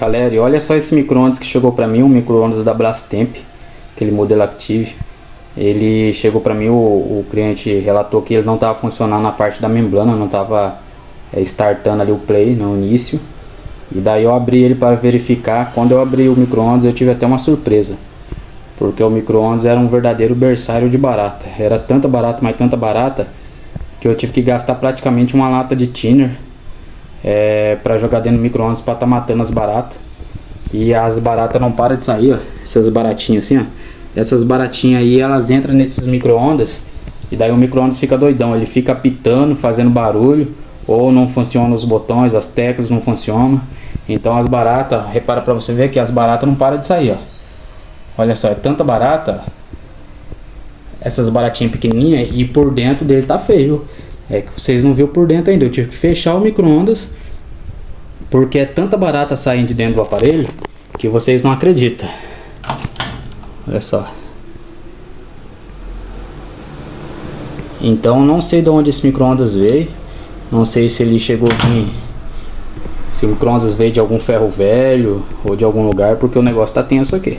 Galera, e olha só esse micro-ondas que chegou pra mim, um micro-ondas da Brastemp, aquele modelo Active. Ele chegou pra mim, o cliente relatou que ele não estava funcionando na parte da membrana, não estava startando ali o play no início. E daí eu abri ele para verificar. Quando eu abri o micro-ondas eu tive até uma surpresa, porque o micro-ondas era um verdadeiro berçário de barata. Era tanta barata, mas tanta barata, que eu tive que gastar praticamente uma lata de thinner para jogar dentro do micro-ondas para estar matando as baratas. E as baratas não param de sair, ó. Essas baratinhas assim, ó. Essas baratinhas aí, elas entram nesses micro-ondas e daí o micro-ondas fica doidão. Ele fica apitando, fazendo barulho, ou não funcionam os botões, as teclas não funcionam. Então as baratas, repara pra você ver que as baratas não param de sair, ó. Olha só, é tanta barata, essas baratinhas pequenininhas, e por dentro dele tá feio. É que vocês não viram por dentro ainda. Eu tive que fechar o micro-ondas, porque é tanta barata saindo de dentro do aparelho que vocês não acreditam. Olha só. Então não sei de onde esse micro-ondas veio. Não sei se ele chegou a vir, se o micro-ondas veio de algum ferro velho ou de algum lugar, porque o negócio tá tenso aqui.